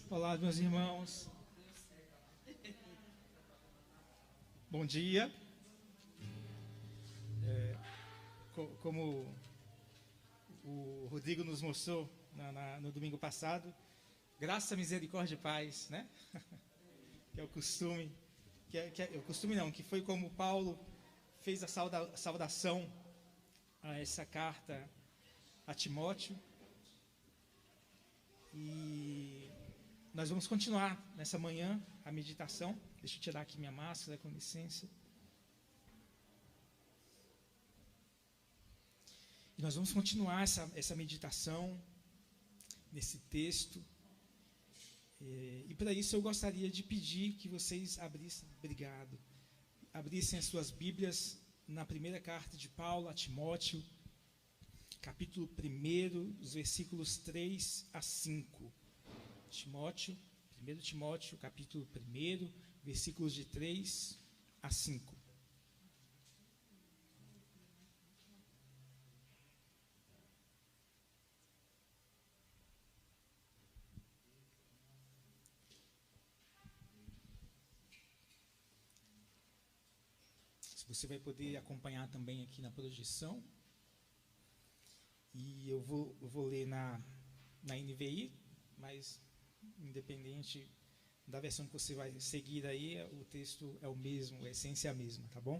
Olá, meus irmãos. Bom dia. Como o Rodrigo nos mostrou no domingo passado, graça, misericórdia e paz, né? Que é o costume, que foi como Paulo fez a saudação a essa carta a Timóteo. E nós vamos continuar nessa manhã a meditação. Deixa eu tirar aqui minha máscara, com licença. E nós vamos continuar essa meditação nesse texto. E para isso eu gostaria de pedir que vocês abrissem as suas Bíblias na primeira carta de Paulo a Timóteo, capítulo 1, os versículos 3 a 5. 1 Timóteo, capítulo 1, versículos de 3 a 5. Você vai poder acompanhar também aqui na projeção. E eu vou ler na NVI, mas independente da versão que você vai seguir aí, o texto é o mesmo, a essência é a mesma, tá bom?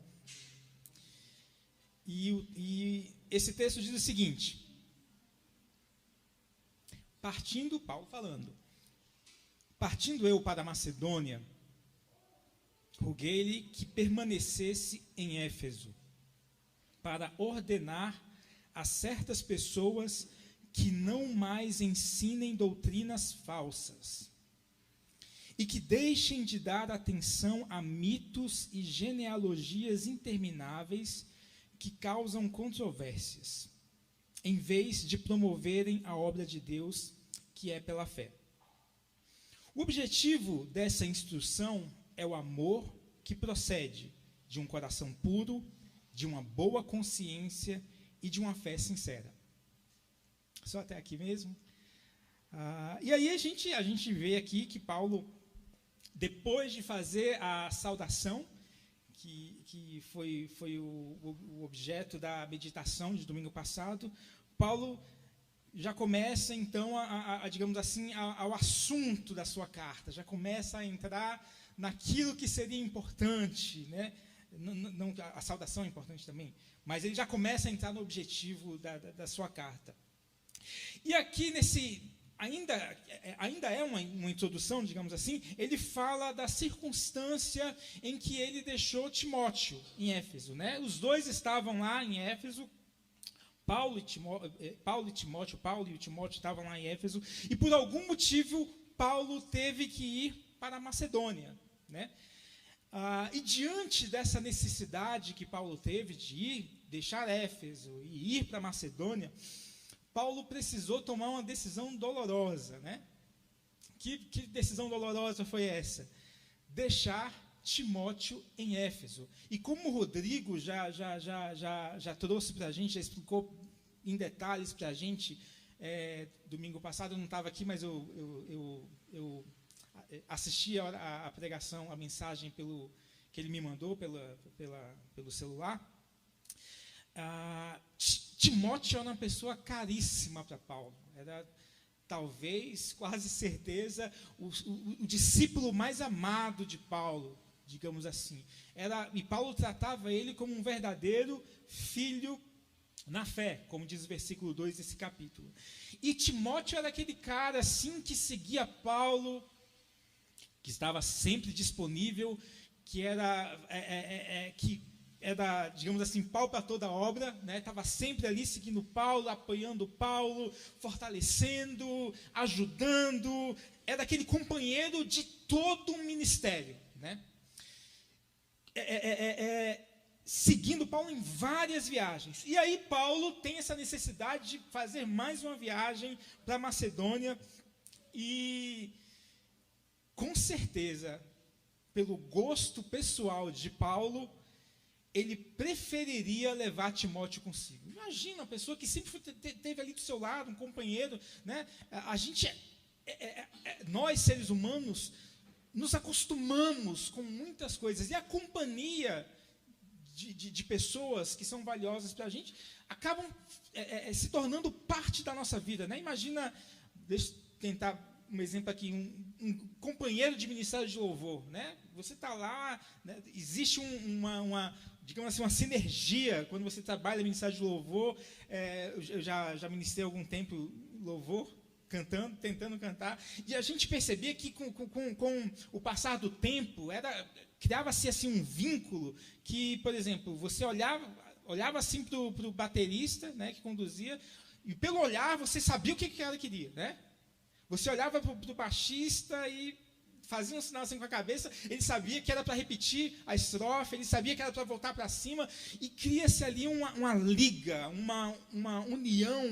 E esse texto diz o seguinte: Paulo falando, partindo eu para a Macedônia, roguei-lhe que permanecesse em Éfeso, para ordenar a certas pessoas que não mais ensinem doutrinas falsas e que deixem de dar atenção a mitos e genealogias intermináveis que causam controvérsias, em vez de promoverem a obra de Deus, que é pela fé. O objetivo dessa instrução é o amor que procede de um coração puro, de uma boa consciência e de uma fé sincera. Só até aqui mesmo. E aí a gente vê aqui que Paulo, depois de fazer a saudação, que foi o objeto da meditação de domingo passado, Paulo já começa então digamos assim, ao assunto da sua carta, já começa a entrar naquilo que seria importante, né? Não, a saudação é importante também, mas ele já começa a entrar no objetivo da sua carta. E aqui ainda é uma introdução, digamos assim, ele fala da circunstância em que ele deixou Timóteo em Éfeso, né? Os dois estavam lá em Éfeso, Paulo e o Timóteo estavam lá em Éfeso, e por algum motivo Paulo teve que ir para a Macedônia, né? E diante dessa necessidade que Paulo teve de deixar Éfeso e ir para a Macedônia, Paulo precisou tomar uma decisão dolorosa, né? Que decisão dolorosa foi essa? Deixar Timóteo em Éfeso. E como o Rodrigo já trouxe para a gente, já explicou em detalhes para a gente, domingo passado eu não estava aqui, mas eu assisti a pregação, a mensagem que ele me mandou pelo celular. Timóteo era uma pessoa caríssima para Paulo. Era, talvez, quase certeza, o discípulo mais amado de Paulo, digamos assim. E Paulo tratava ele como um verdadeiro filho na fé, como diz o versículo 2 desse capítulo. E Timóteo era aquele cara assim que seguia Paulo, que estava sempre disponível, que era, digamos assim, pau para toda obra, né? Estava sempre ali seguindo Paulo, apoiando Paulo, fortalecendo, ajudando, era aquele companheiro de todo o ministério, né? Seguindo Paulo em várias viagens. E aí Paulo tem essa necessidade de fazer mais uma viagem para a Macedônia e, com certeza, pelo gosto pessoal de Paulo, ele preferiria levar Timóteo consigo. Imagina, uma pessoa que sempre teve ali do seu lado, um companheiro, né? nós, seres humanos, nos acostumamos com muitas coisas, e a companhia de pessoas que são valiosas para a gente acabam se tornando parte da nossa vida, né? Imagina, deixa eu tentar um exemplo aqui, um companheiro de ministério de louvor, né? Você está lá, né? Existe digamos assim, uma sinergia quando você trabalha no ministério de louvor. Eu já ministrei há algum tempo louvor, cantando, tentando cantar, e a gente percebia que com o passar do tempo criava-se assim um vínculo que, por exemplo, você olhava assim para o baterista, né, que conduzia, e pelo olhar você sabia o que ela queria, né? Você olhava para o baixista e fazia um sinal assim com a cabeça, ele sabia que era para repetir a estrofe, ele sabia que era para voltar para cima, e cria-se ali uma liga, uma união.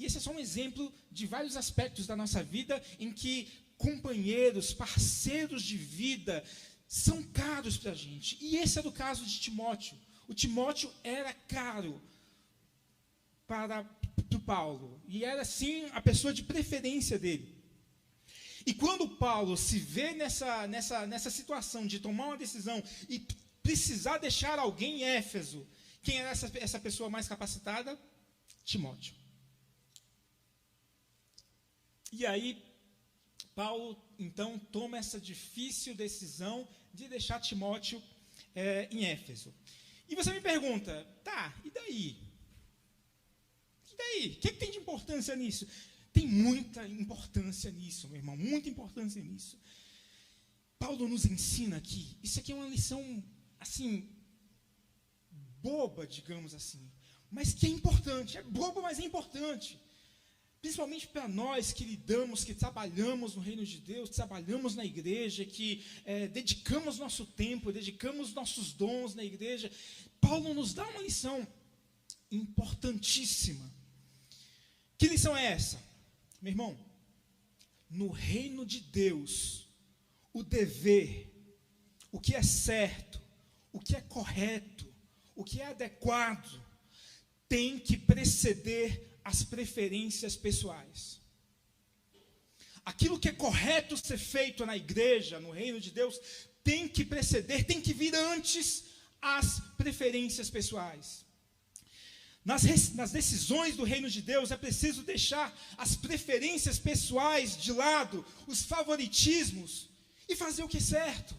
E esse é só um exemplo de vários aspectos da nossa vida em que companheiros, parceiros de vida são caros para a gente. E esse era o caso de Timóteo. O Timóteo era caro para Paulo, e era, sim, a pessoa de preferência dele. E quando Paulo se vê nessa situação de tomar uma decisão e precisar deixar alguém em Éfeso, quem era essa pessoa mais capacitada? Timóteo. E aí, Paulo, então, toma essa difícil decisão de deixar Timóteo em Éfeso. E você me pergunta, tá, e daí? E daí? O que tem de importância nisso? Tem muita importância nisso, meu irmão, muita importância nisso. Paulo nos ensina aqui, isso aqui é uma lição, assim, boba, digamos assim, mas que é importante, é boba, mas é importante. Principalmente para nós que lidamos, que trabalhamos no reino de Deus, trabalhamos na igreja, que dedicamos nosso tempo, dedicamos nossos dons na igreja. Paulo nos dá uma lição importantíssima. Que lição é essa? Meu irmão, no reino de Deus, o dever, o que é certo, o que é correto, o que é adequado, tem que preceder as preferências pessoais. Aquilo que é correto ser feito na igreja, no reino de Deus, tem que preceder, tem que vir antes as preferências pessoais. Nas decisões do reino de Deus, é preciso deixar as preferências pessoais de lado, os favoritismos, e fazer o que é certo,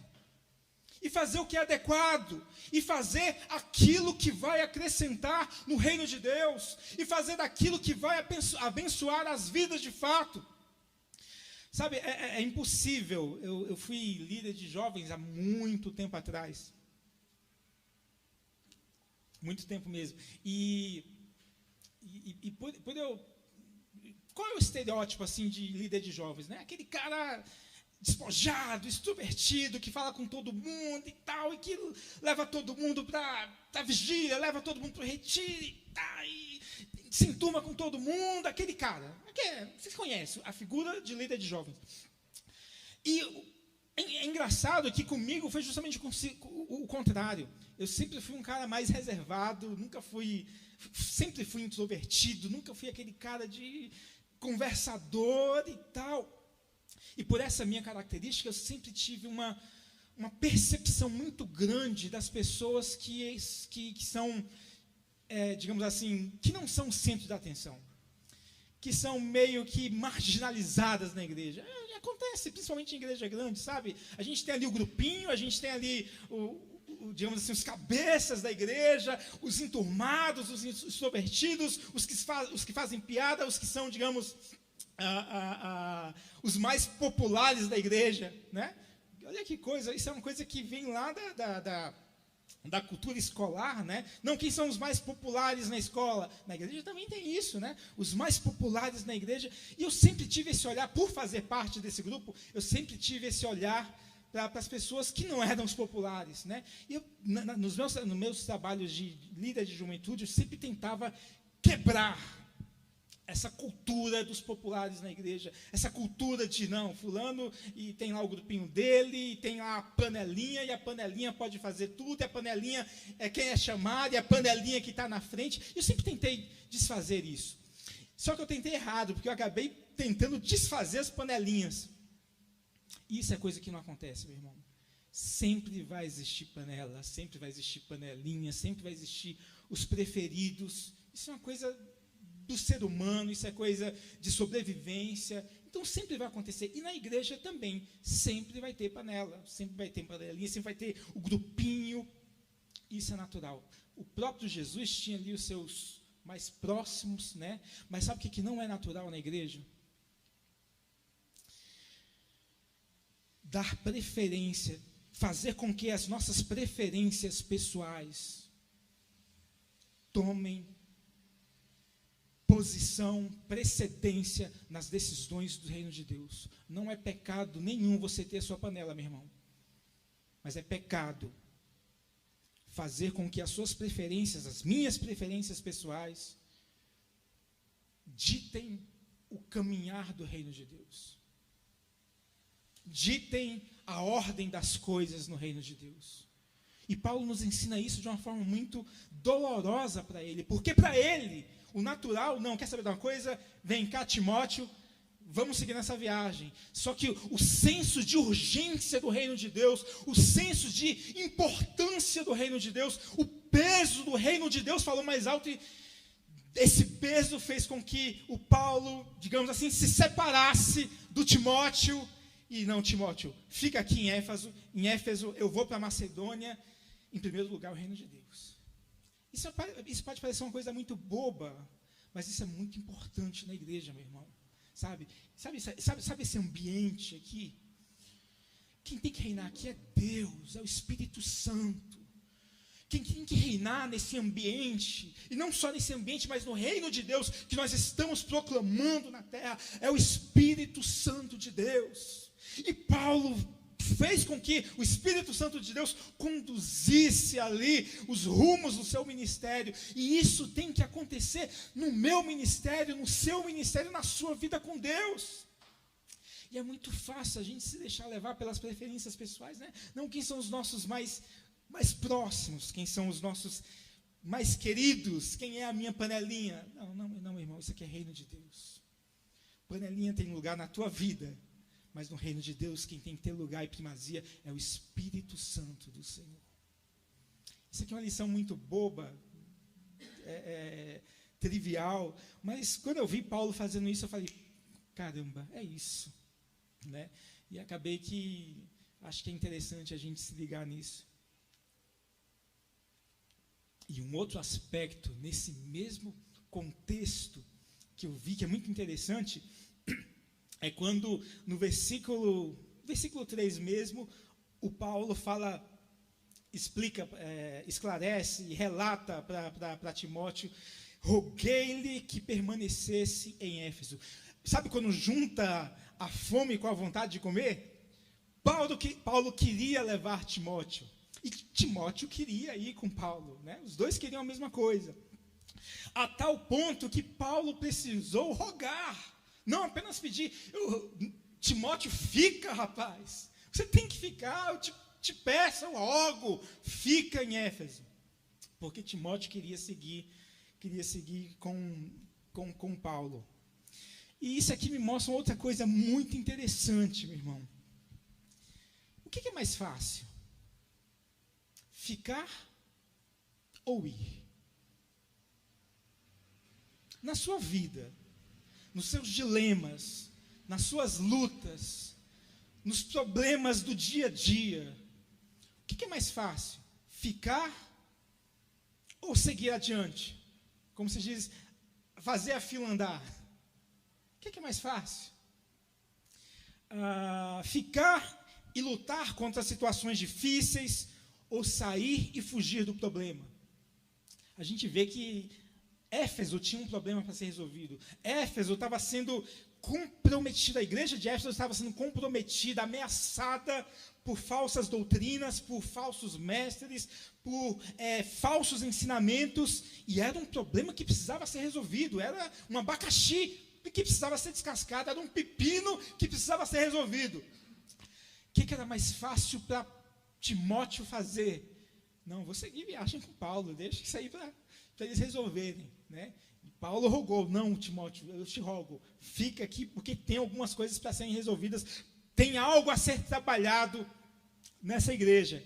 e fazer o que é adequado, e fazer aquilo que vai acrescentar no reino de Deus, e fazer daquilo que vai abençoar as vidas de fato. Sabe, é impossível. Eu fui líder de jovens há muito tempo atrás. Muito tempo mesmo. E por eu... Qual é o estereótipo assim de líder de jovens, né? Aquele cara despojado, extrovertido, que fala com todo mundo e tal, e que leva todo mundo para a vigília, leva todo mundo para o retiro e tal, e se enturma com todo mundo, aquele cara. Vocês conhecem a figura de líder de jovens. E é engraçado que comigo foi justamente o contrário. Eu sempre fui um cara mais reservado, sempre fui introvertido, nunca fui aquele cara de conversador e tal. E por essa minha característica, eu sempre tive uma percepção muito grande das pessoas que são, digamos assim, que não são o centro da atenção, que são meio que marginalizadas na igreja. Acontece, principalmente em igreja grande, sabe? A gente tem ali o grupinho, a gente tem ali, digamos assim, os cabeças da igreja, os enturmados, os extrovertidos, os que fazem piada, os que são, digamos... os mais populares da igreja, né? Olha que coisa, isso é uma coisa que vem lá da cultura escolar, né? Não, quem são os mais populares na escola? Na igreja também tem isso, né? Os mais populares na igreja. E eu sempre tive esse olhar, por fazer parte desse grupo, eu sempre tive esse olhar para as pessoas que não eram os populares, né? E eu, nos meus trabalhos de líder de juventude, eu sempre tentava quebrar essa cultura dos populares na igreja, essa cultura de, não, fulano, e tem lá o grupinho dele, e tem lá a panelinha, e a panelinha pode fazer tudo, e a panelinha é quem é chamado, e a panelinha que está na frente. Eu sempre tentei desfazer isso. Só que eu tentei errado, porque eu acabei tentando desfazer as panelinhas. Isso é coisa que não acontece, meu irmão. Sempre vai existir panela, sempre vai existir panelinha, sempre vai existir os preferidos. Isso é uma coisa do ser humano, isso é coisa de sobrevivência. Então sempre vai acontecer. E na igreja também, sempre vai ter panela, sempre vai ter panelinha, sempre vai ter o grupinho. Isso é natural. O próprio Jesus tinha ali os seus mais próximos, né? Mas sabe o que não é natural na igreja? Dar preferência, fazer com que as nossas preferências pessoais tomem posição, precedência nas decisões do reino de Deus. Não é pecado nenhum você ter a sua panela, meu irmão. Mas é pecado fazer com que as suas preferências, as minhas preferências pessoais, ditem o caminhar do reino de Deus. Ditem a ordem das coisas no reino de Deus. E Paulo nos ensina isso de uma forma muito dolorosa para ele, porque para ele, o natural, não, quer saber de uma coisa? Vem cá, Timóteo, vamos seguir nessa viagem. Só que o senso de urgência do reino de Deus, o senso de importância do reino de Deus, o peso do reino de Deus falou mais alto, e esse peso fez com que o Paulo, digamos assim, se separasse do Timóteo. E não, Timóteo, fica aqui em Éfeso, eu vou para Macedônia, em primeiro lugar o reino de Deus. Isso pode parecer uma coisa muito boba, mas isso é muito importante na igreja, meu irmão. Sabe esse ambiente aqui? Quem tem que reinar aqui é Deus, é o Espírito Santo. Quem tem que reinar nesse ambiente, e não só nesse ambiente, mas no reino de Deus, que nós estamos proclamando na terra, é o Espírito Santo de Deus. E Paulo fez com que o Espírito Santo de Deus conduzisse ali os rumos do seu ministério, e isso tem que acontecer no meu ministério, no seu ministério, na sua vida com Deus. E é muito fácil a gente se deixar levar pelas preferências pessoais, né? Não quem são os nossos mais próximos, quem são os nossos mais queridos, quem é a minha panelinha. Não, irmão, isso aqui é reino de Deus. Panelinha tem lugar na tua vida, mas no reino de Deus, quem tem que ter lugar e primazia é o Espírito Santo do Senhor. Isso aqui é uma lição muito boba, trivial, mas quando eu vi Paulo fazendo isso, eu falei, caramba, é isso, né? E acabei que acho que é interessante a gente se ligar nisso. E um outro aspecto, nesse mesmo contexto, que eu vi que é muito interessante, é quando no versículo 3 mesmo, o Paulo fala, explica, esclarece e relata para Timóteo, roguei-lhe que permanecesse em Éfeso. Sabe quando junta a fome com a vontade de comer? Paulo queria levar Timóteo, e Timóteo queria ir com Paulo, né? Os dois queriam a mesma coisa, a tal ponto que Paulo precisou rogar, não apenas pedir, Timóteo, fica, rapaz, você tem que ficar, eu te peço, eu rogo, fica em Éfeso, porque Timóteo queria seguir com Paulo. E isso aqui me mostra outra coisa muito interessante, meu irmão. O que é mais fácil? Ficar ou ir? Na sua vida, nos seus dilemas, nas suas lutas, nos problemas do dia a dia, o que é mais fácil? Ficar ou seguir adiante? Como se diz, fazer a fila andar. O que é mais fácil? Ficar e lutar contra situações difíceis ou sair e fugir do problema? A gente vê que Éfeso tinha um problema para ser resolvido. Éfeso estava sendo comprometida, a igreja de Éfeso estava sendo comprometida, ameaçada por falsas doutrinas, por falsos mestres, por falsos ensinamentos, e era um problema que precisava ser resolvido, era um abacaxi que precisava ser descascado, era um pepino que precisava ser resolvido. O que era mais fácil para Timóteo fazer? Não, vou seguir viagem com Paulo, deixa isso aí para eles resolverem, né? Paulo rogou, não, Timóteo, eu te rogo, fica aqui, porque tem algumas coisas para serem resolvidas, tem algo a ser trabalhado nessa igreja.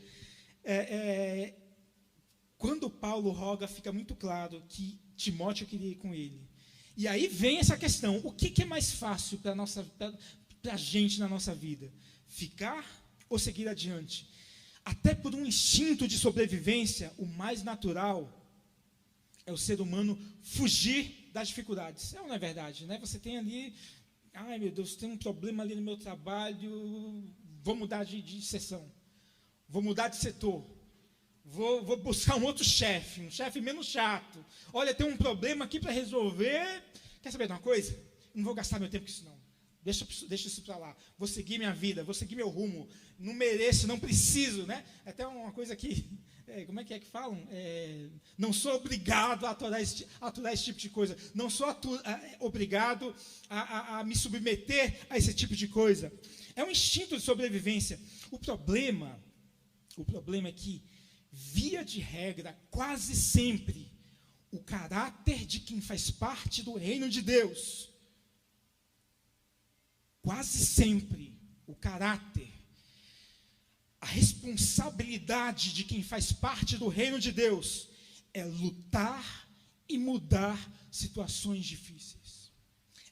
Quando Paulo roga, fica muito claro que Timóteo queria ir com ele. E aí vem essa questão, o que é mais fácil para a gente na nossa vida? Ficar ou seguir adiante? Até por um instinto de sobrevivência, o mais natural é o ser humano fugir das dificuldades. Não é verdade, né? Você tem ali, ai meu Deus, tem um problema ali no meu trabalho, vou mudar de seção, vou mudar de setor, vou buscar um outro chefe, um chefe menos chato. Olha, tem um problema aqui para resolver. Quer saber de uma coisa? Não vou gastar meu tempo com isso não. Deixa isso para lá. Vou seguir minha vida, vou seguir meu rumo. Não mereço, não preciso, né? Até uma coisa que, como é que falam? Não sou obrigado a aturar esse tipo de coisa. Não sou obrigado a me submeter a esse tipo de coisa. É um instinto de sobrevivência. O problema é que, via de regra, quase sempre, o caráter de quem faz parte do reino de Deus, quase sempre, o caráter, a responsabilidade de quem faz parte do reino de Deus é lutar e mudar situações difíceis.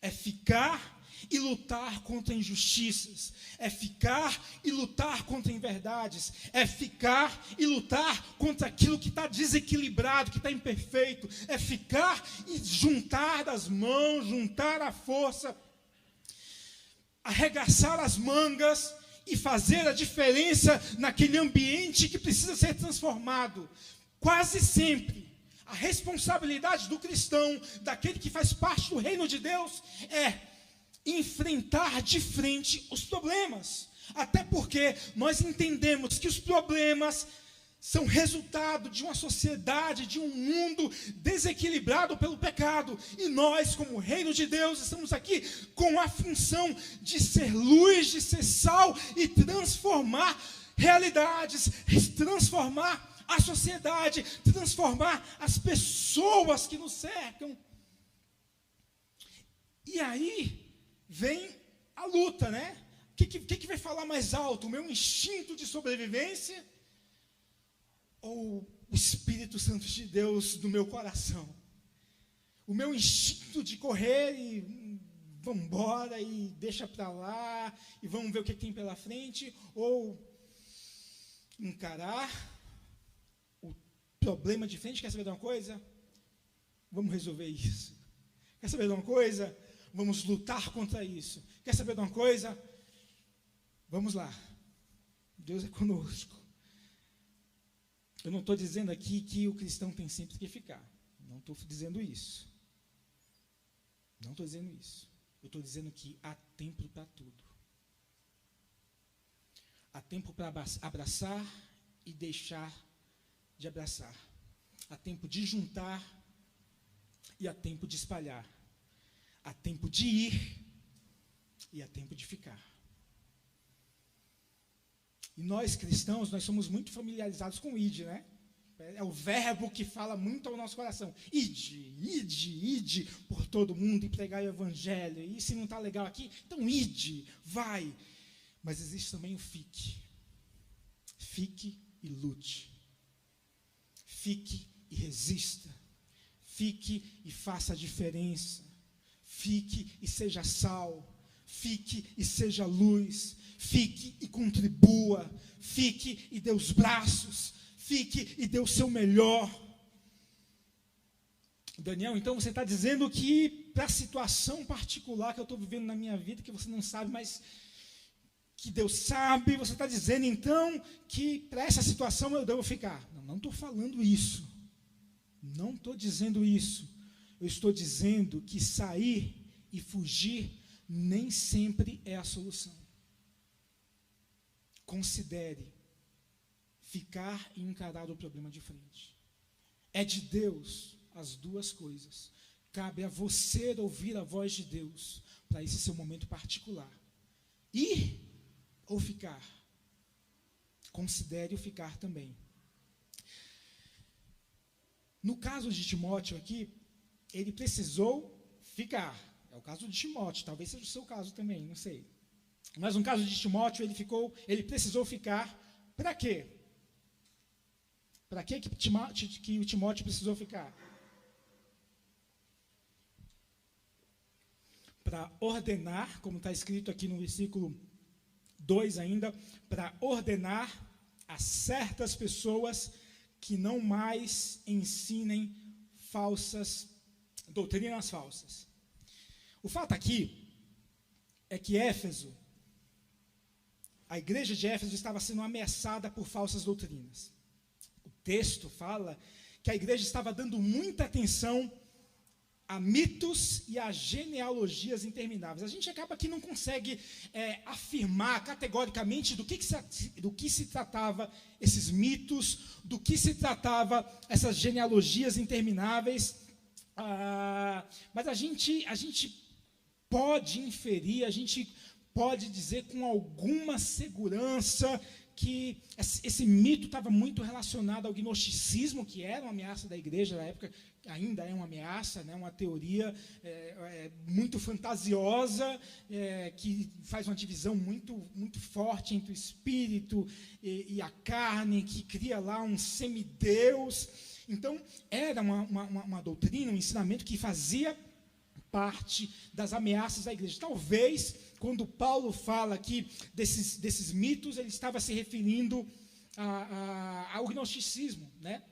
É ficar e lutar contra injustiças. É ficar e lutar contra inverdades. É ficar e lutar contra aquilo que está desequilibrado, que está imperfeito. É ficar e juntar as mãos, juntar a força, arregaçar as mangas e fazer a diferença naquele ambiente que precisa ser transformado. Quase sempre, a responsabilidade do cristão, daquele que faz parte do reino de Deus, é enfrentar de frente os problemas. Até porque nós entendemos que os problemas são resultado de uma sociedade, de um mundo desequilibrado pelo pecado. E nós, como reino de Deus, estamos aqui com a função de ser luz, de ser sal e transformar realidades, transformar a sociedade, transformar as pessoas que nos cercam. E aí vem a luta, né? O que vai falar mais alto? O meu instinto de sobrevivência ou o Espírito Santo de Deus no meu coração? O meu instinto de correr e vamos embora e deixa para lá e vamos ver o que tem pela frente, ou encarar o problema de frente? Quer saber de uma coisa? Vamos resolver isso. Quer saber de uma coisa? Vamos lutar contra isso. Quer saber de uma coisa? Vamos lá. Deus é conosco. Eu não estou dizendo aqui que o cristão tem sempre que ficar. Não estou dizendo isso. Não estou dizendo isso. Eu estou dizendo que há tempo para tudo. Há tempo para abraçar e deixar de abraçar. Há tempo de juntar e há tempo de espalhar. Há tempo de ir e há tempo de ficar. E nós cristãos, nós somos muito familiarizados com o id, né? É o verbo que fala muito ao nosso coração. Ide por todo mundo e pregar o evangelho. E se não está legal aqui, então ide, vai. Mas existe também o fique. Fique e lute. Fique e resista. Fique e faça a diferença. Fique e seja sal. Fique e seja luz. Fique e contribua. Fique e dê os braços. Fique e dê o seu melhor. Daniel, então você está dizendo que para a situação particular que eu estou vivendo na minha vida, que você não sabe, mas que Deus sabe, você está dizendo então que para essa situação eu devo ficar. Não estou falando isso. Não estou dizendo isso. Eu estou dizendo que sair e fugir nem sempre é a solução. Considere ficar e encarar o problema de frente. É de Deus as duas coisas. Cabe a você ouvir a voz de Deus para esse seu momento particular. Ir ou ficar? Considere o ficar também. No caso de Timóteo aqui, ele precisou ficar. É o caso de Timóteo, talvez seja o seu caso também, não sei. Mas no caso de Timóteo, ele precisou ficar para quê? Para que o Timóteo precisou ficar? Para ordenar, como está escrito aqui no versículo 2 ainda, para ordenar a certas pessoas que não mais ensinem doutrinas falsas. O fato aqui é que a igreja de Éfeso estava sendo ameaçada por falsas doutrinas. O texto fala que a igreja estava dando muita atenção a mitos e a genealogias intermináveis. A gente acaba que não consegue afirmar categoricamente do que se tratava esses mitos, do que se tratava essas genealogias intermináveis, mas a gente pode inferir, a gente pode dizer com alguma segurança que esse mito estava muito relacionado ao gnosticismo, que era uma ameaça da igreja na época, ainda é uma ameaça, né, uma teoria muito fantasiosa, que faz uma divisão muito, muito forte entre o espírito e a carne, que cria lá um semideus. Então, era uma doutrina, um ensinamento que fazia parte das ameaças da igreja. Talvez, quando Paulo fala aqui desses mitos, ele estava se referindo ao gnosticismo, né?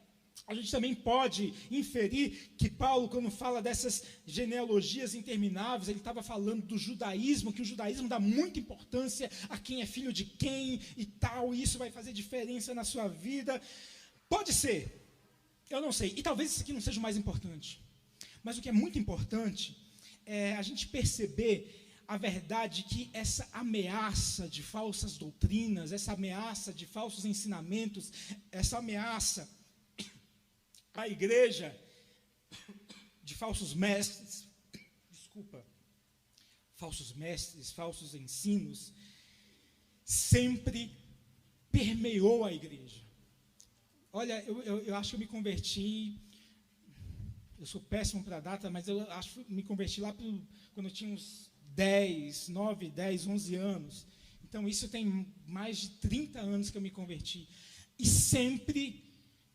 A gente também pode inferir que Paulo, quando fala dessas genealogias intermináveis, ele estava falando do judaísmo, que o judaísmo dá muita importância a quem é filho de quem e tal, e isso vai fazer diferença na sua vida. Pode ser, eu não sei, e talvez isso aqui não seja o mais importante, mas o que é muito importante é a gente perceber a verdade que essa ameaça de falsas doutrinas, essa ameaça de falsos ensinamentos, essa ameaça à igreja de falsos mestres, falsos ensinos, sempre permeou a igreja. Olha, eu acho que eu me converti, eu sou péssimo para a data, mas eu acho que me converti lá quando eu tinha uns 9, 10, 11 anos. Então, isso tem mais de 30 anos que eu me converti. E sempre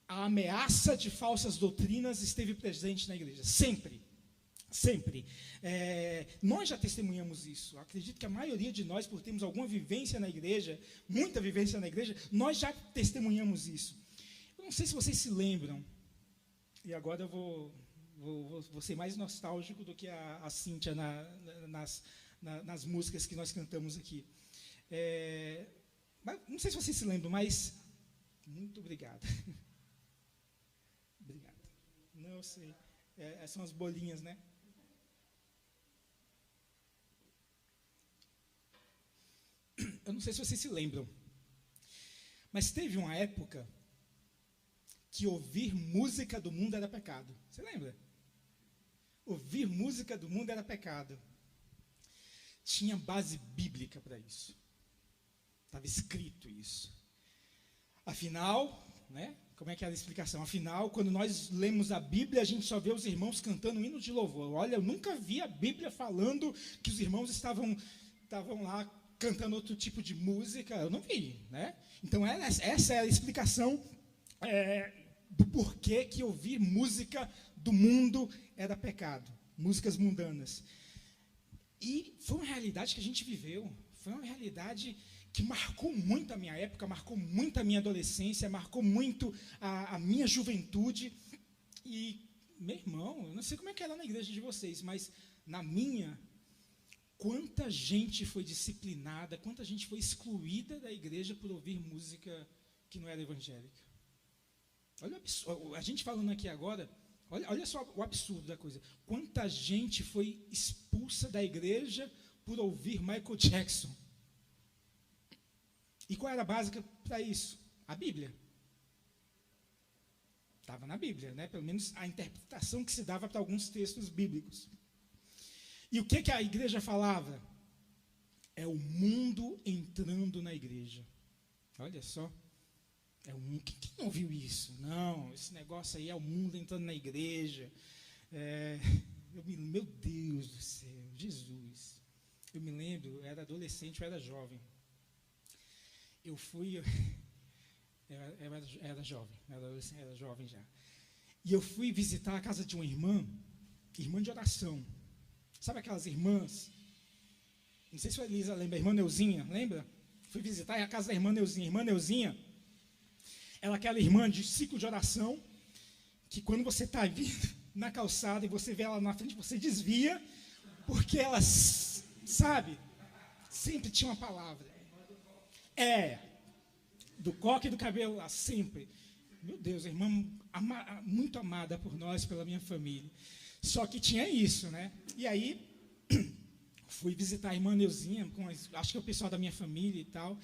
a ameaça de falsas doutrinas esteve presente na igreja. Sempre. Sempre. Nós já testemunhamos isso. Acredito que a maioria de nós, por termos alguma vivência na igreja, muita vivência na igreja, nós já testemunhamos isso. Eu não sei se vocês se lembram, e agora eu vou ser mais nostálgico do que a Cíntia nas músicas que nós cantamos aqui. Mas, não sei se vocês se lembram, mas... Muito obrigado. Obrigado. Não, eu sei. São as bolinhas, né? Eu não sei se vocês se lembram, mas teve uma época que ouvir música do mundo era pecado. Você lembra? Ouvir música do mundo era pecado. Tinha base bíblica para isso. Estava escrito isso. Afinal, né? Como é que era a explicação? Afinal, quando nós lemos a Bíblia, a gente só vê os irmãos cantando hinos de louvor. Olha, eu nunca vi a Bíblia falando que os irmãos estavam lá cantando outro tipo de música. Eu não vi, né? Então, essa é a explicação do porquê que ouvir música do mundo era pecado. Músicas mundanas. E foi uma realidade que a gente viveu. Foi uma realidade que marcou muito a minha época, marcou muito a minha adolescência, marcou muito a minha juventude. E, meu irmão, eu não sei como é que era na igreja de vocês, mas na minha, quanta gente foi disciplinada, quanta gente foi excluída da igreja por ouvir música que não era evangélica. Olha, a gente falando aqui agora, olha só o absurdo da coisa. Quanta gente foi expulsa da igreja por ouvir Michael Jackson. E qual era a base para isso? A Bíblia. Estava na Bíblia, né? Pelo menos a interpretação que se dava para alguns textos bíblicos. E o que a igreja falava? É o mundo entrando na igreja. Olha só. Quem ouviu isso? Não, esse negócio aí é o mundo entrando na igreja. Meu Deus do céu, Jesus. Eu me lembro, eu era adolescente, eu era jovem. Eu era jovem, era jovem já. E eu fui visitar a casa de uma irmã de oração. Sabe aquelas irmãs? Não sei se a Elisa lembra, a irmã Neuzinha, lembra? Fui visitar a casa da irmã Neuzinha. Irmã Neuzinha, ela é aquela irmã de ciclo de oração, que quando você está vindo na calçada e você vê ela na frente, você desvia, porque ela, sabe, sempre tinha uma palavra. Do coque e do cabelo lá, sempre. Meu Deus, a irmã muito amada por nós, pela minha família. Só que tinha isso, né? E aí, fui visitar a irmã Neuzinha, acho que é o pessoal da minha família e tal. O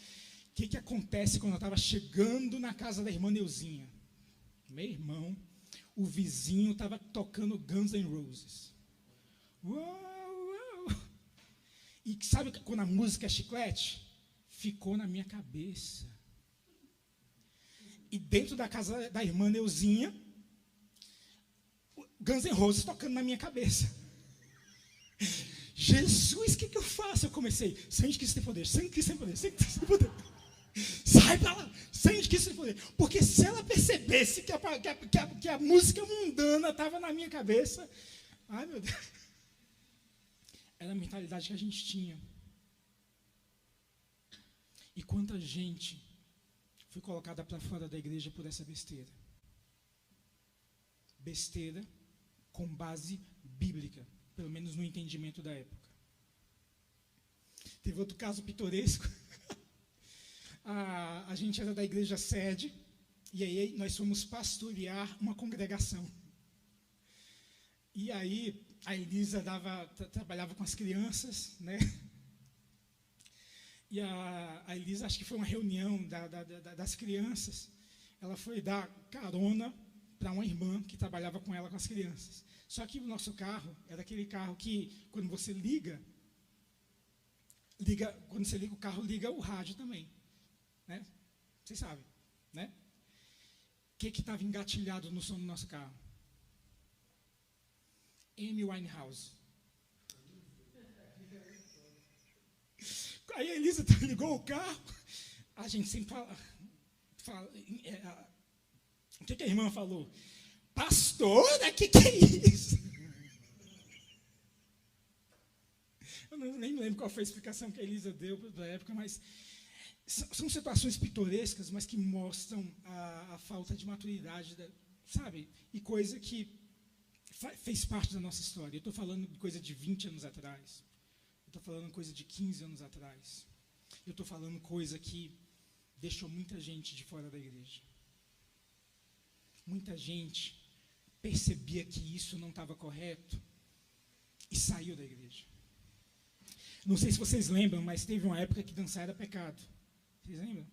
que acontece quando eu estava chegando na casa da irmã Neuzinha? Meu irmão, o vizinho estava tocando Guns N' Roses. Uau! E sabe quando a música é chiclete? Ficou na minha cabeça. E dentro da casa da irmã Neuzinha, Guns N' Roses tocando na minha cabeça. Jesus, o que eu faço? Eu comecei, sangue de Cristo tem poder, sangue de Cristo tem poder, sangue de Cristo tem poder. Sai pra lá, sangue de Cristo tem poder. Porque se ela percebesse que a música mundana estava na minha cabeça, ai meu Deus, era a mentalidade que a gente tinha. E quanta gente foi colocada para fora da igreja por essa besteira. Besteira com base bíblica, pelo menos no entendimento da época. Teve outro caso pitoresco. A gente era da igreja sede, e aí nós fomos pastorear uma congregação. E aí a Elisa trabalhava com as crianças, né? E a Elisa, acho que foi uma reunião das crianças, ela foi dar carona para uma irmã que trabalhava com ela com as crianças. Só que o nosso carro era aquele carro que, quando você liga, quando você liga o carro, liga o rádio também. Né? Vocês sabem, né? O que estava engatilhado no som do nosso carro? Amy Winehouse. Aí a Elisa ligou o carro, a gente sempre fala o que a irmã falou? Pastora, que é isso? Eu nem lembro qual foi a explicação que a Elisa deu da época, mas são situações pitorescas, mas que mostram a falta de maturidade, sabe? E coisa que fez parte da nossa história. Eu estou falando de coisa de 20 anos atrás. Eu estou falando coisa de 15 anos atrás. Eu estou falando coisa que deixou muita gente de fora da igreja. Muita gente percebia que isso não estava correto e saiu da igreja. Não sei se vocês lembram, mas teve uma época que dançar era pecado. Vocês lembram?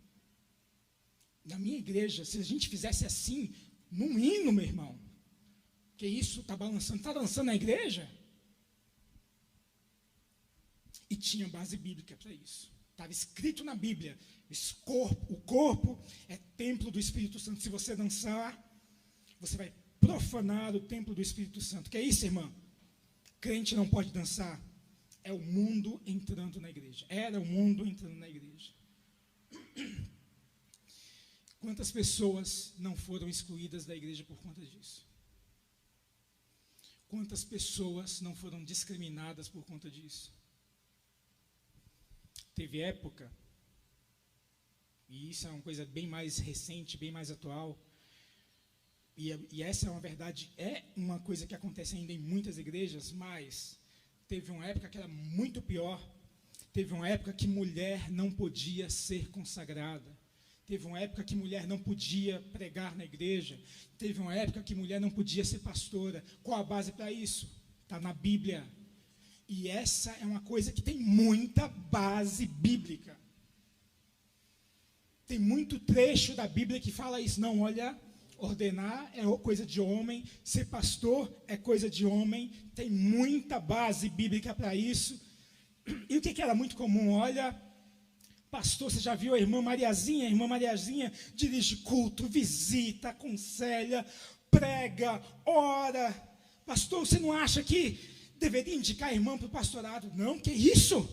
Na minha igreja, se a gente fizesse assim, num hino, meu irmão, que isso, está balançando, está dançando na igreja? E tinha base bíblica para isso. Estava escrito na Bíblia, o corpo é templo do Espírito Santo. Se você dançar, você vai profanar o templo do Espírito Santo. Que é isso, irmã? Crente não pode dançar. É o mundo entrando na igreja. Era o mundo entrando na igreja. Quantas pessoas não foram excluídas da igreja por conta disso? Quantas pessoas não foram discriminadas por conta disso? Teve época, e isso é uma coisa bem mais recente, bem mais atual, e essa é uma verdade, é uma coisa que acontece ainda em muitas igrejas, mas teve uma época que era muito pior. Teve uma época que mulher não podia ser consagrada. Teve uma época que mulher não podia pregar na igreja. Teve uma época que mulher não podia ser pastora. Qual a base para isso? Está na Bíblia. E essa é uma coisa que tem muita base bíblica. Tem muito trecho da Bíblia que fala isso. Não, olha, ordenar é coisa de homem, ser pastor é coisa de homem. Tem muita base bíblica para isso. E o que era muito comum? Olha, pastor, você já viu a irmã Mariazinha? A irmã Mariazinha dirige culto, visita, aconselha, prega, ora. Pastor, você não acha que deveria indicar a irmã para o pastorado? Não, que isso?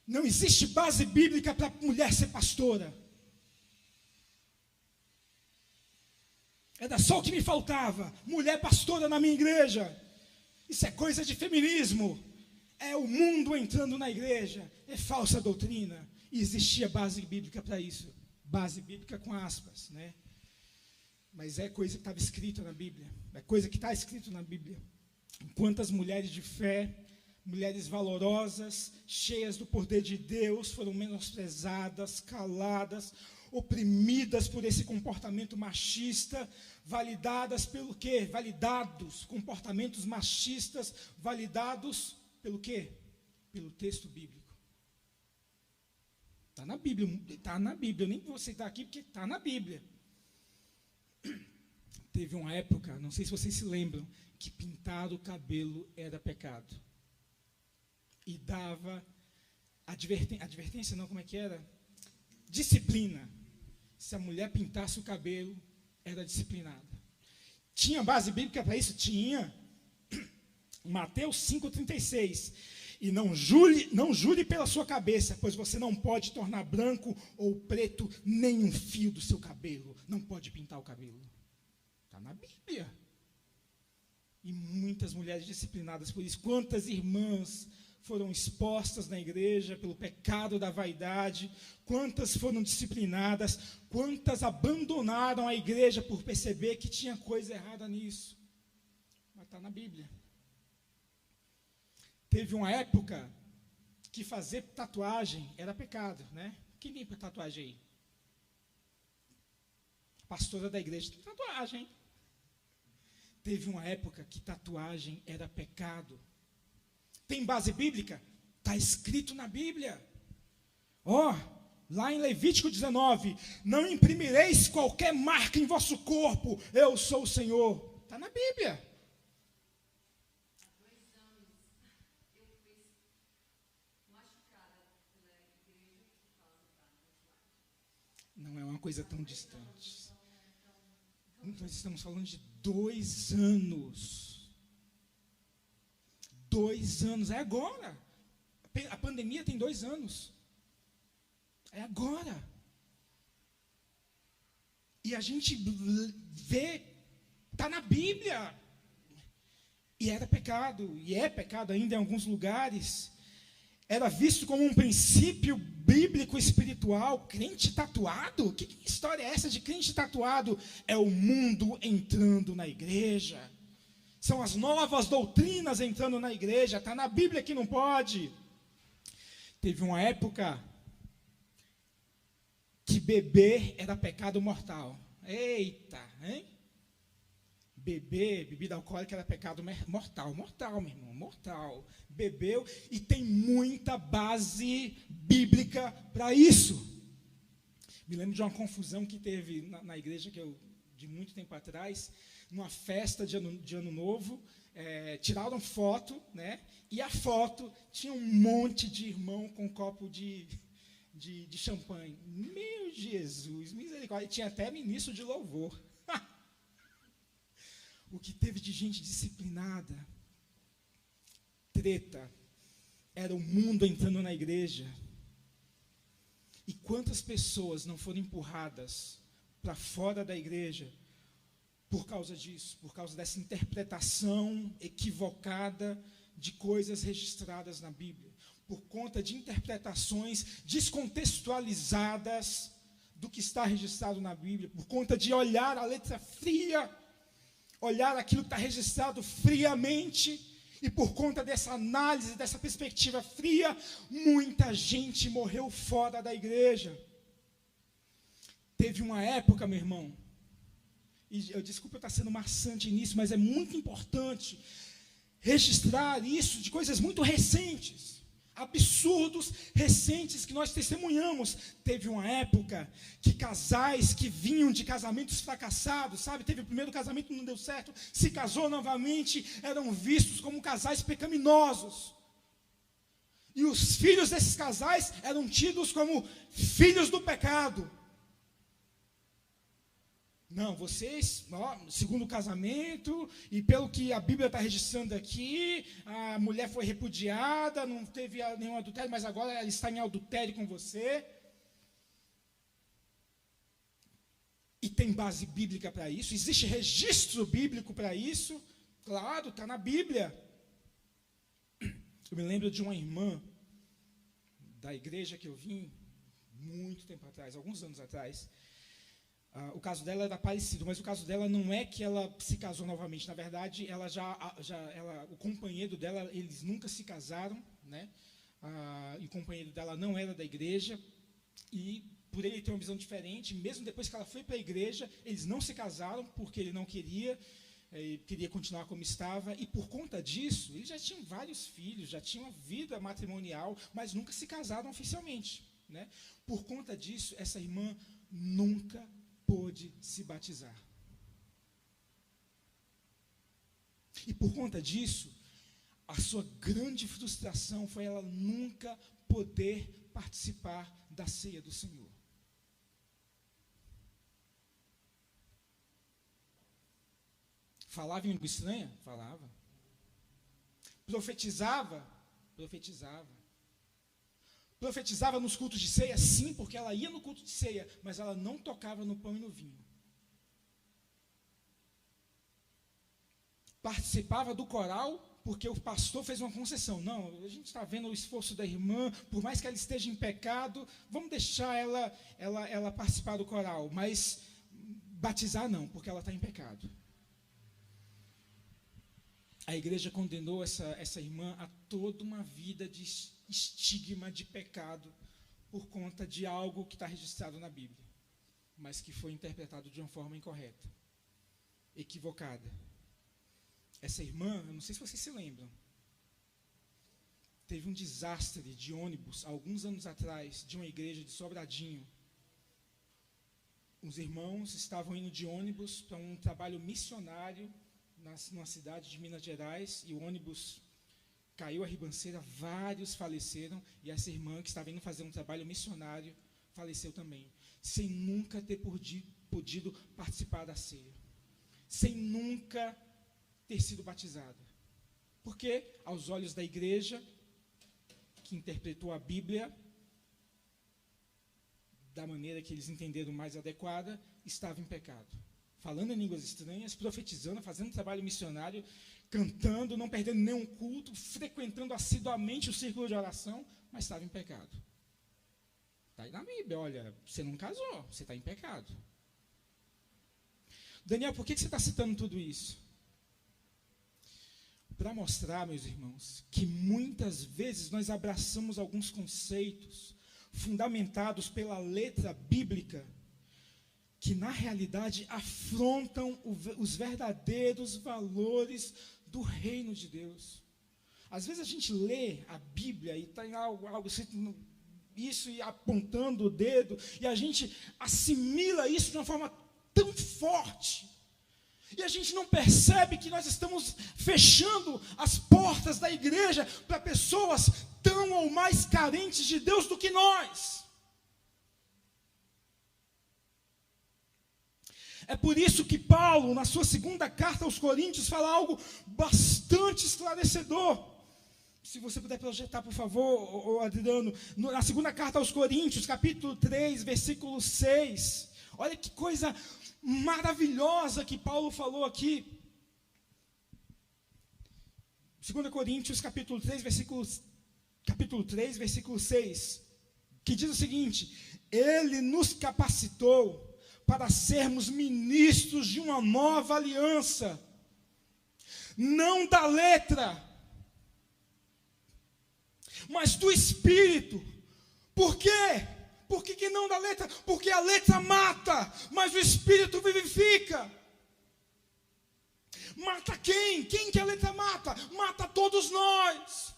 Não existe base bíblica para mulher ser pastora. Era só o que me faltava, mulher pastora na minha igreja. Isso é coisa de feminismo. É o mundo entrando na igreja. É falsa doutrina. E existia base bíblica para isso. Base bíblica com aspas, né? Mas é coisa que estava escrita na Bíblia. É coisa que está escrito na Bíblia. Quantas mulheres de fé, mulheres valorosas, cheias do poder de Deus, foram menosprezadas, caladas, oprimidas por esse comportamento machista, validadas pelo quê? Validados, comportamentos machistas, validados pelo quê? Pelo texto bíblico. Está na Bíblia, está na Bíblia. Eu nem vou citar aqui porque está na Bíblia. Teve uma época, não sei se vocês se lembram, que pintar o cabelo era pecado. E dava advertência, não, como é que era? Disciplina. Se a mulher pintasse o cabelo, era disciplinada. Tinha base bíblica para isso? Tinha. Mateus 5,36. E não jure pela sua cabeça, pois você não pode tornar branco ou preto nenhum fio do seu cabelo. Não pode pintar o cabelo. Está na Bíblia. E muitas mulheres disciplinadas por isso. Quantas irmãs foram expostas na igreja pelo pecado da vaidade? Quantas foram disciplinadas? Quantas abandonaram a igreja por perceber que tinha coisa errada nisso? Mas está na Bíblia. Teve uma época que fazer tatuagem era pecado, né? Quem tem tatuagem aí? Pastora da igreja tem tatuagem, hein? Teve uma época que tatuagem era pecado. Tem base bíblica? Está escrito na Bíblia. Lá em Levítico 19, não imprimireis qualquer marca em vosso corpo, eu sou o Senhor. Está na Bíblia. Não é uma coisa tão distante. Nós estamos falando de 2 anos. 2 anos, é agora. A pandemia tem 2 anos. É agora. E a gente vê, está na Bíblia. E era pecado, e é pecado ainda em alguns lugares. Era visto como um princípio bíblico espiritual. Crente tatuado? Que história é essa de crente tatuado? É o mundo entrando na igreja. São as novas doutrinas entrando na igreja. Está na Bíblia que não pode. Teve uma época que beber era pecado mortal. Eita, hein? Beber, bebida alcoólica era pecado mortal, meu irmão, mortal. Bebeu, e tem muita base bíblica para isso. Me lembro de uma confusão que teve na igreja, de muito tempo atrás, numa festa de ano novo, tiraram foto, né? E a foto tinha um monte de irmão com um copo de champanhe. Meu Jesus, misericórdia. Tinha até ministro de louvor. O que teve de gente disciplinada, treta, era o mundo entrando na igreja. E quantas pessoas não foram empurradas para fora da igreja por causa disso, por causa dessa interpretação equivocada de coisas registradas na Bíblia, por conta de interpretações descontextualizadas do que está registrado na Bíblia, por conta de olhar a letra fria, olhar aquilo que está registrado friamente, e por conta dessa análise, dessa perspectiva fria, muita gente morreu fora da igreja. Teve uma época, meu irmão, e eu desculpa eu estar sendo maçante nisso, mas é muito importante registrar isso de coisas muito recentes, absurdos recentes que nós testemunhamos. Teve uma época que casais que vinham de casamentos fracassados, sabe, teve o primeiro casamento, não deu certo, se casou novamente, eram vistos como casais pecaminosos. E os filhos desses casais eram tidos como filhos do pecado. Não, vocês, segundo o casamento, e pelo que a Bíblia está registrando aqui, a mulher foi repudiada, não teve nenhum adultério, mas agora ela está em adultério com você. E tem base bíblica para isso? Existe registro bíblico para isso? Claro, está na Bíblia. Eu me lembro de uma irmã da igreja que eu vim, muito tempo atrás, alguns anos atrás. O caso dela era parecido, mas o caso dela não é que ela se casou novamente. Na verdade, o companheiro dela, eles nunca se casaram, né? E o companheiro dela não era da igreja. E por ele ter uma visão diferente, mesmo depois que ela foi para a igreja, eles não se casaram porque ele não queria continuar como estava. E por conta disso, eles já tinham vários filhos, já tinham uma vida matrimonial, mas nunca se casaram oficialmente, né? Por conta disso, essa irmã nunca pôde se batizar. E por conta disso, a sua grande frustração foi ela nunca poder participar da ceia do Senhor. Falava em língua estranha? Falava. Profetizava? Profetizava. Profetizava nos cultos de ceia? Sim, porque ela ia no culto de ceia, mas ela não tocava no pão e no vinho. Participava do coral, porque o pastor fez uma concessão. Não, a gente está vendo o esforço da irmã, por mais que ela esteja em pecado, vamos deixar ela participar do coral, mas batizar não, porque ela está em pecado. A igreja condenou essa irmã a toda uma vida de estigma de pecado por conta de algo que está registrado na Bíblia, mas que foi interpretado de uma forma incorreta, equivocada. Essa irmã, eu não sei se vocês se lembram, teve um desastre de ônibus, alguns anos atrás, de uma igreja de Sobradinho. Os irmãos estavam indo de ônibus para um trabalho missionário numa cidade de Minas Gerais, e o ônibus caiu a ribanceira, vários faleceram, e essa irmã que estava indo fazer um trabalho missionário, faleceu também, sem nunca ter podido participar da ceia, sem nunca ter sido batizada. Porque, aos olhos da igreja, que interpretou a Bíblia da maneira que eles entenderam mais adequada, estava em pecado. Falando em línguas estranhas, profetizando, fazendo trabalho missionário, cantando, não perdendo nenhum culto, frequentando assiduamente o círculo de oração, mas estava em pecado. Está aí na Bíblia, olha, você não casou, você está em pecado. Daniel, por que você está citando tudo isso? Para mostrar, meus irmãos, que muitas vezes nós abraçamos alguns conceitos fundamentados pela letra bíblica, que na realidade afrontam os verdadeiros valores do reino de Deus. Às vezes a gente lê a Bíblia e está em algo isso, e apontando o dedo, e a gente assimila isso de uma forma tão forte, e a gente não percebe que nós estamos fechando as portas da igreja para pessoas tão ou mais carentes de Deus do que nós. É por isso que Paulo, na sua segunda carta aos Coríntios, fala algo bastante esclarecedor. Se você puder projetar, por favor, Adriano, na segunda carta aos Coríntios, capítulo 3, versículo 6. Olha que coisa maravilhosa que Paulo falou aqui. 2 Coríntios, capítulo 3, versículo 6, que diz o seguinte: ele nos capacitou para sermos ministros de uma nova aliança, não da letra, mas do Espírito. Por quê? Por que não da letra? Porque a letra mata, mas o Espírito vivifica. Mata quem? Quem que a letra mata? Mata todos nós.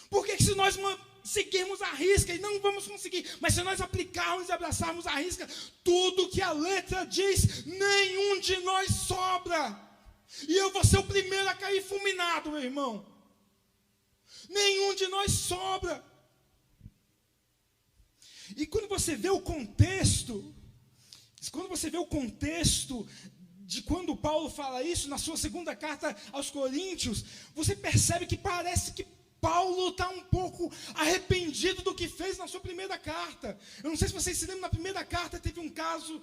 Porque se nós seguirmos a risca, e não vamos conseguir, mas se nós aplicarmos e abraçarmos a risca, tudo que a letra diz, nenhum de nós sobra. E eu vou ser o primeiro a cair fulminado, meu irmão. Nenhum de nós sobra. E quando você vê o contexto, Quando você vê o contexto de quando Paulo fala isso, na sua segunda carta aos Coríntios, você percebe que parece que Paulo está um pouco arrependido do que fez na sua primeira carta. Eu não sei se vocês se lembram, na primeira carta teve um caso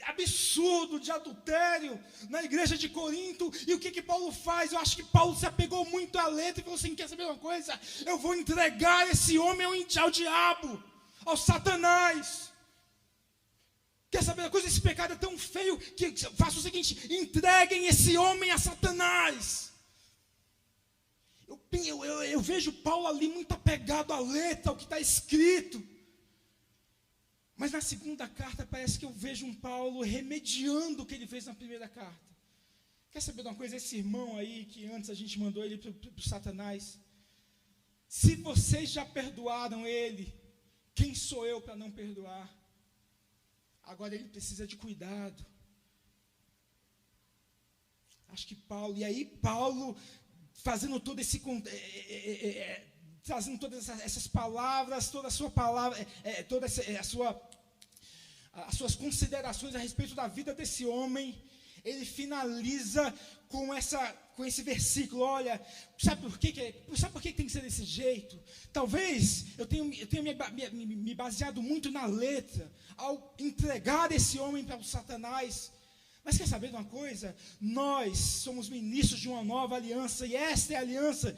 absurdo de adultério na igreja de Corinto. E o que Paulo faz? Eu acho que Paulo se apegou muito à letra e falou assim: quer saber uma coisa? Eu vou entregar esse homem ao diabo, ao Satanás. Quer saber uma coisa? Esse pecado é tão feio que faça o seguinte: entreguem esse homem a Satanás. Eu vejo Paulo ali muito apegado à letra, ao que está escrito. Mas na segunda carta parece que eu vejo um Paulo remediando o que ele fez na primeira carta. Quer saber de uma coisa? Esse irmão aí, que antes a gente mandou ele para o Satanás, se vocês já perdoaram ele, quem sou eu para não perdoar? Agora ele precisa de cuidado. Acho que Paulo, e aí Paulo fazendo todo esse, trazendo todas essas palavras, toda a sua palavra, as suas considerações a respeito da vida desse homem, ele finaliza com esse versículo. Olha, sabe por que tem que ser desse jeito? Talvez eu tenha me baseado muito na letra ao entregar esse homem para o Satanás. Mas quer saber de uma coisa? Nós somos ministros de uma nova aliança, e esta é a aliança,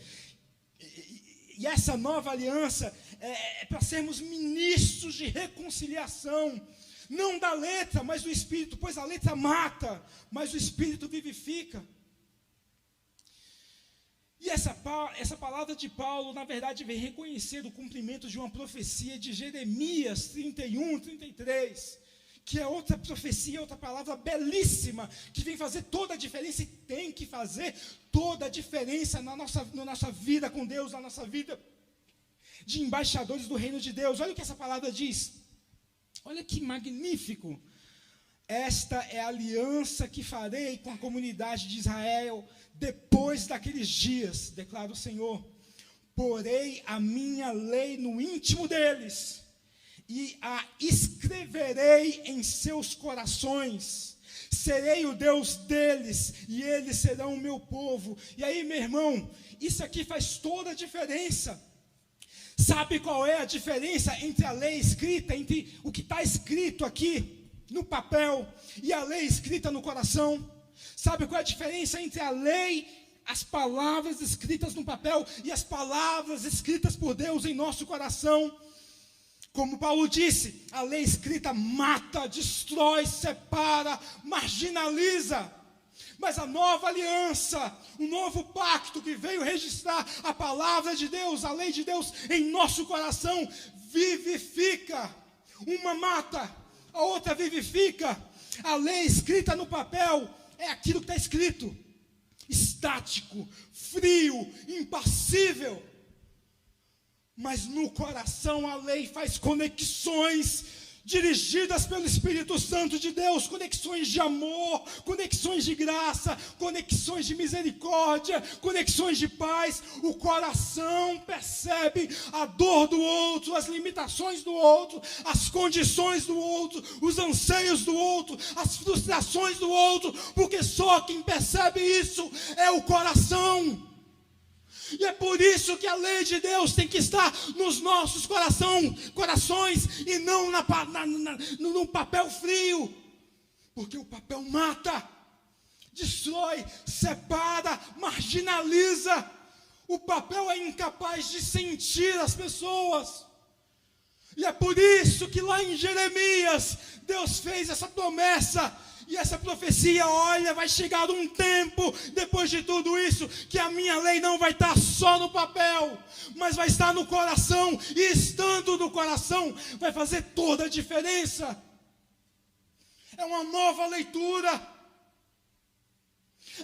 e essa nova aliança é para sermos ministros de reconciliação, não da letra, mas do Espírito, pois a letra mata, mas o Espírito vivifica. E essa palavra de Paulo, na verdade, vem reconhecer o cumprimento de uma profecia de Jeremias 31, 33, que é outra profecia, outra palavra belíssima, que vem fazer toda a diferença, e tem que fazer toda a diferença na nossa vida com Deus, na nossa vida de embaixadores do reino de Deus. Olha o que essa palavra diz. Olha que magnífico. Esta é a aliança que farei com a comunidade de Israel depois daqueles dias, declara o Senhor. Porei a minha lei no íntimo deles e a escreverei em seus corações. Serei o Deus deles e eles serão o meu povo. E aí, meu irmão, isso aqui faz toda a diferença. Sabe qual é a diferença entre a lei escrita, entre o que está escrito aqui no papel e a lei escrita no coração? Sabe qual é a diferença entre a lei, as palavras escritas no papel, e as palavras escritas por Deus em nosso coração? Como Paulo disse, a lei escrita mata, destrói, separa, marginaliza. Mas a nova aliança, o novo pacto que veio registrar a palavra de Deus, a lei de Deus em nosso coração, vivifica. Uma mata, a outra vivifica. A lei escrita no papel é aquilo que está escrito, estático, frio, impassível. Mas no coração a lei faz conexões dirigidas pelo Espírito Santo de Deus, conexões de amor, conexões de graça, conexões de misericórdia, conexões de paz. O coração percebe a dor do outro, as limitações do outro, as condições do outro, os anseios do outro, as frustrações do outro, porque só quem percebe isso é o coração. E é por isso que a lei de Deus tem que estar nos nossos corações e não no papel frio. Porque o papel mata, destrói, separa, marginaliza. O papel é incapaz de sentir as pessoas. E é por isso que lá em Jeremias, Deus fez essa promessa. E essa profecia, olha, vai chegar um tempo, depois de tudo isso, que a minha lei não vai estar só no papel, mas vai estar no coração, e estando no coração, vai fazer toda a diferença. É uma nova leitura,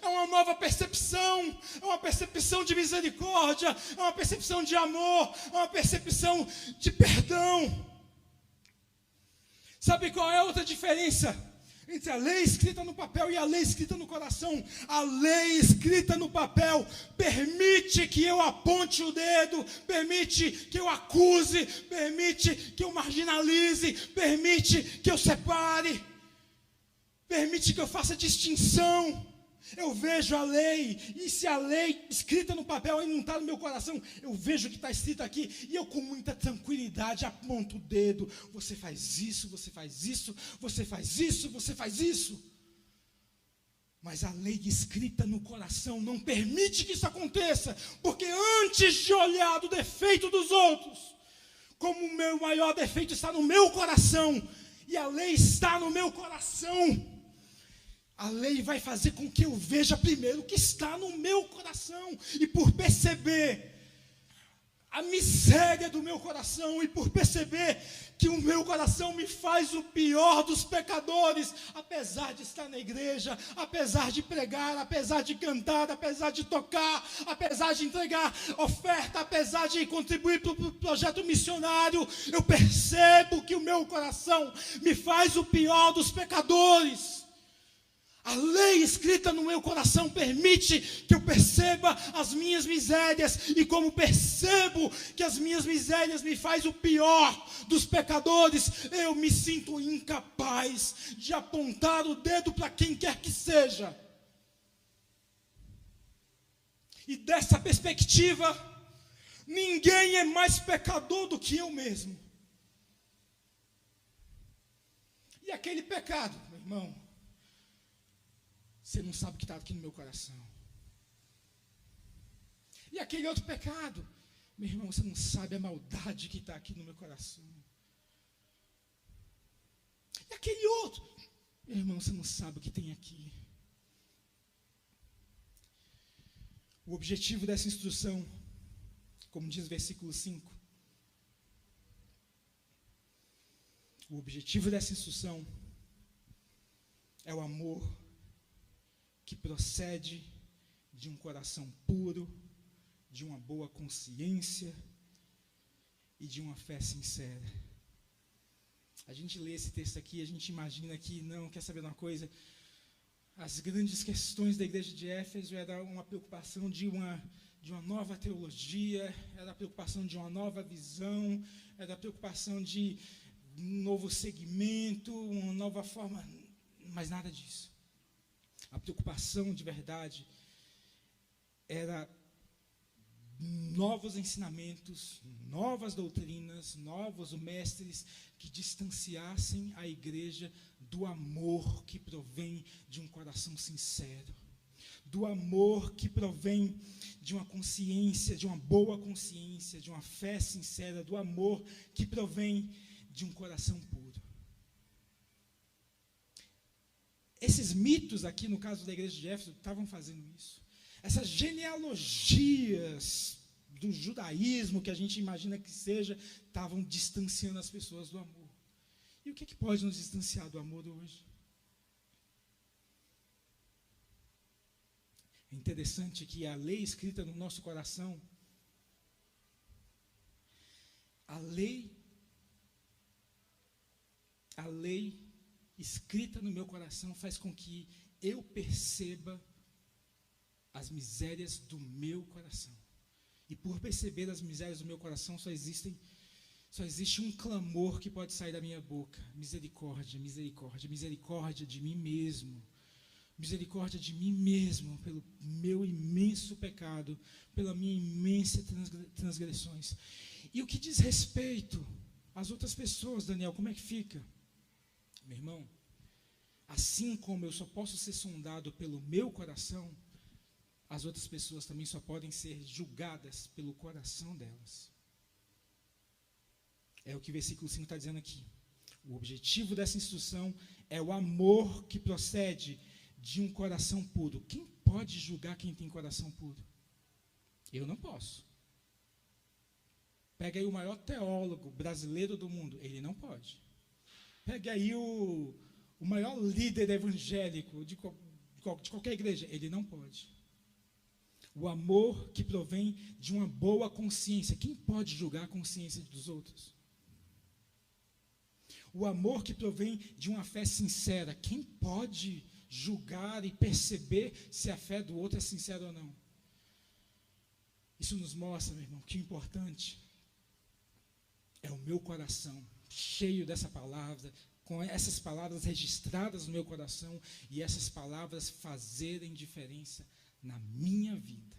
é uma nova percepção, é uma percepção de misericórdia, é uma percepção de amor, é uma percepção de perdão. Sabe qual é a outra diferença entre a lei escrita no papel e a lei escrita no coração? A lei escrita no papel permite que eu aponte o dedo, permite que eu acuse, permite que eu marginalize, permite que eu separe. Permite que eu faça distinção. Eu vejo a lei, e se a lei escrita no papel ainda não está no meu coração, eu vejo o que está escrito aqui, e eu com muita tranquilidade aponto o dedo. Você faz isso, você faz isso, você faz isso, você faz isso. Mas a lei escrita no coração não permite que isso aconteça, porque antes de olhar do defeito dos outros, como o meu maior defeito está no meu coração, e a lei está no meu coração, a lei vai fazer com que eu veja primeiro o que está no meu coração, e por perceber a miséria do meu coração, e por perceber que o meu coração me faz o pior dos pecadores, apesar de estar na igreja, apesar de pregar, apesar de cantar, apesar de tocar, apesar de entregar oferta, apesar de contribuir para o projeto missionário, eu percebo que o meu coração me faz o pior dos pecadores. A lei escrita no meu coração permite que eu perceba as minhas misérias, e como percebo que as minhas misérias me faz o pior dos pecadores, eu me sinto incapaz de apontar o dedo para quem quer que seja. E dessa perspectiva, ninguém é mais pecador do que eu mesmo. E aquele pecado, meu irmão, você não sabe o que está aqui no meu coração. E aquele outro pecado, meu irmão, você não sabe a maldade que está aqui no meu coração. E aquele outro, meu irmão, você não sabe o que tem aqui. O objetivo dessa instrução, como diz o versículo 5, o objetivo dessa instrução é o amor que procede de um coração puro, de uma boa consciência e de uma fé sincera. A gente lê esse texto aqui, a gente imagina que, não, quer saber de uma coisa? As grandes questões da igreja de Éfeso era uma preocupação de uma nova teologia, era a preocupação de uma nova visão, era a preocupação de um novo segmento, uma nova forma, mas nada disso. A preocupação de verdade era novos ensinamentos, novas doutrinas, novos mestres que distanciassem a igreja do amor que provém de um coração sincero, do amor que provém de uma consciência, de uma boa consciência, de uma fé sincera, do amor que provém de um coração puro. Esses mitos aqui, no caso da igreja de Éfeso, estavam fazendo isso. Essas genealogias do judaísmo, que a gente imagina que seja, estavam distanciando as pessoas do amor. E o que pode nos distanciar do amor hoje? É interessante que a lei escrita no nosso coração, a lei escrita no meu coração faz com que eu perceba as misérias do meu coração. E por perceber as misérias do meu coração, só existe um clamor que pode sair da minha boca: misericórdia, misericórdia, misericórdia de mim mesmo. Misericórdia de mim mesmo, pelo meu imenso pecado, pela minha imensa transgressões. E o que diz respeito às outras pessoas, Daniel, como é que fica? Meu irmão, assim como eu só posso ser sondado pelo meu coração, as outras pessoas também só podem ser julgadas pelo coração delas. É o que o versículo 5 está dizendo aqui. O objetivo dessa instrução é o amor que procede de um coração puro. Quem pode julgar quem tem coração puro? Eu não posso. Pega aí o maior teólogo brasileiro do mundo, ele não pode. Pega aí o maior líder evangélico de qualquer igreja, ele não pode. O amor que provém de uma boa consciência. Quem pode julgar a consciência dos outros? O amor que provém de uma fé sincera. Quem pode julgar e perceber se a fé do outro é sincera ou não? Isso nos mostra, meu irmão, que o importante é o meu coração cheio dessa palavra, com essas palavras registradas no meu coração e essas palavras fazerem diferença na minha vida.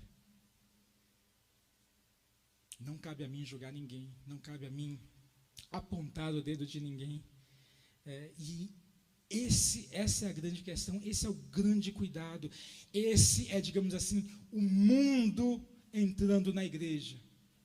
Não cabe a mim julgar ninguém, não cabe a mim apontar o dedo de ninguém. Essa é a grande questão, esse é o grande cuidado, esse é, digamos assim, o mundo entrando na igreja.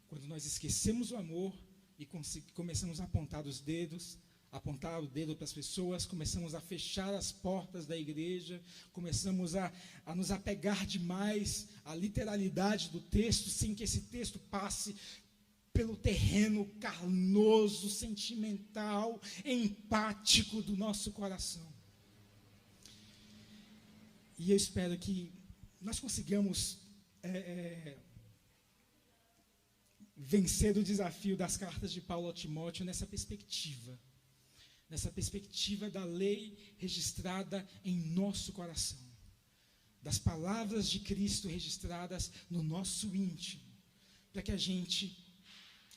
Quando nós esquecemos o amor e começamos a apontar os dedos, apontar o dedo para as pessoas, começamos a fechar as portas da igreja, começamos a nos apegar demais à literalidade do texto, sem que esse texto passe pelo terreno carnoso, sentimental, empático do nosso coração. E eu espero que nós consigamos vencer o desafio das cartas de Paulo a Timóteo nessa perspectiva da lei registrada em nosso coração, das palavras de Cristo registradas no nosso íntimo, para que a gente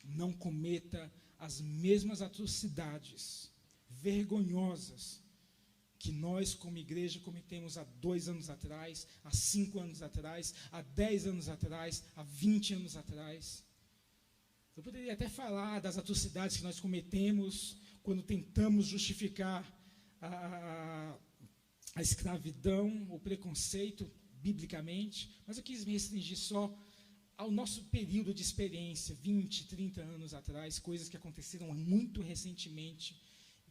não cometa as mesmas atrocidades vergonhosas que nós, como igreja, cometemos há 2 anos atrás, há 5 anos atrás, há 10 anos atrás, há 20 anos atrás. Eu poderia até falar das atrocidades que nós cometemos quando tentamos justificar a escravidão, o preconceito, biblicamente, mas eu quis me restringir só ao nosso período de experiência, 20, 30 anos atrás, coisas que aconteceram muito recentemente,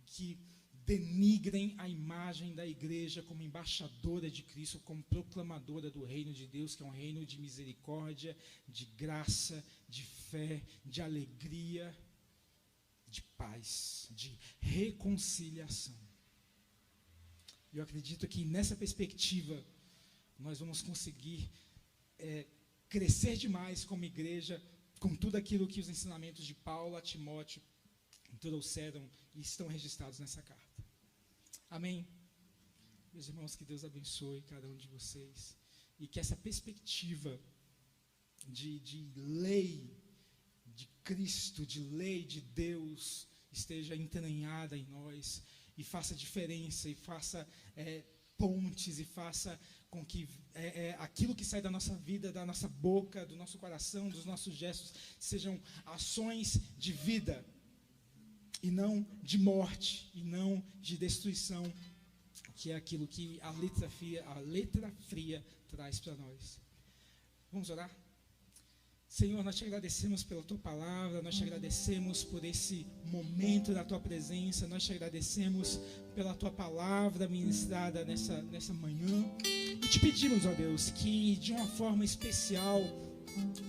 que denigrem a imagem da igreja como embaixadora de Cristo, como proclamadora do reino de Deus, que é um reino de misericórdia, de graça, de fé, de alegria, de paz, de reconciliação. Eu acredito que nessa perspectiva nós vamos conseguir crescer demais como igreja, com tudo aquilo que os ensinamentos de Paulo a Timóteo trouxeram e estão registrados nessa carta. Amém? Meus irmãos, que Deus abençoe cada um de vocês e que essa perspectiva de lei de Cristo, de lei de Deus, esteja entranhada em nós e faça diferença, e faça pontes, e faça com que aquilo que sai da nossa vida, da nossa boca, do nosso coração, dos nossos gestos, sejam ações de vida, e não de morte, e não de destruição, que é aquilo que a letra fria traz para nós. Vamos orar? Senhor, nós te agradecemos pela Tua palavra, nós te agradecemos por esse momento da Tua presença, nós te agradecemos pela Tua palavra ministrada nessa manhã, e te pedimos, ó Deus, que de uma forma especial,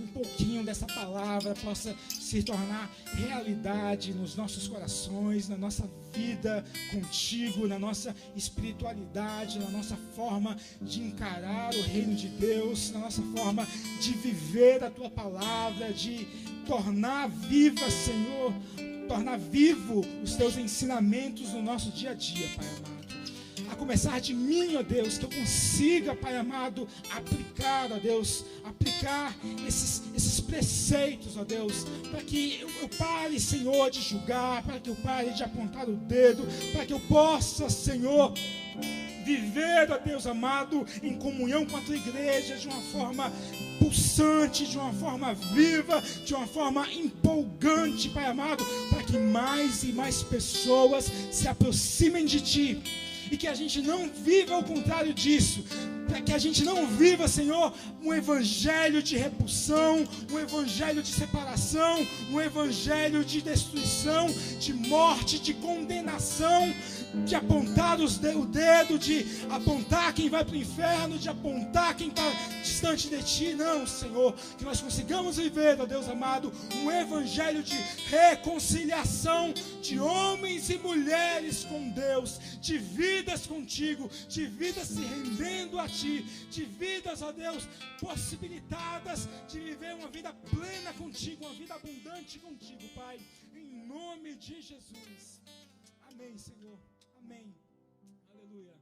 um pouquinho dessa palavra possa se tornar realidade nos nossos corações, na nossa vida contigo, na nossa espiritualidade, na nossa forma de encarar o reino de Deus, na nossa forma de viver a Tua palavra, de tornar viva, Senhor, tornar vivo os Teus ensinamentos no nosso dia a dia, Pai amado. A começar de mim, ó Deus, que eu consiga, Pai amado, aplicar, ó Deus, esses preceitos, ó Deus, para que eu pare, Senhor, de julgar, para que eu pare de apontar o dedo, para que eu possa, Senhor, viver, ó Deus amado, em comunhão com a Tua igreja, de uma forma pulsante, de uma forma viva, de uma forma empolgante, Pai amado, para que mais e mais pessoas se aproximem de Ti, e que a gente não viva ao contrário disso, para que a gente não viva, Senhor, um evangelho de repulsão, um evangelho de separação, um evangelho de destruição, de morte, de condenação, de apontar o dedo, de apontar quem vai para o inferno, de apontar quem está distante de Ti. Não, Senhor, que nós consigamos viver, ó Deus amado, um evangelho de reconciliação, de homens e mulheres com Deus, de vidas contigo, de vidas se rendendo a Ti, de vidas, ó Deus, possibilitadas de viver uma vida plena contigo, uma vida abundante contigo, Pai, em nome de Jesus. Amém, Senhor. Amém. Aleluia.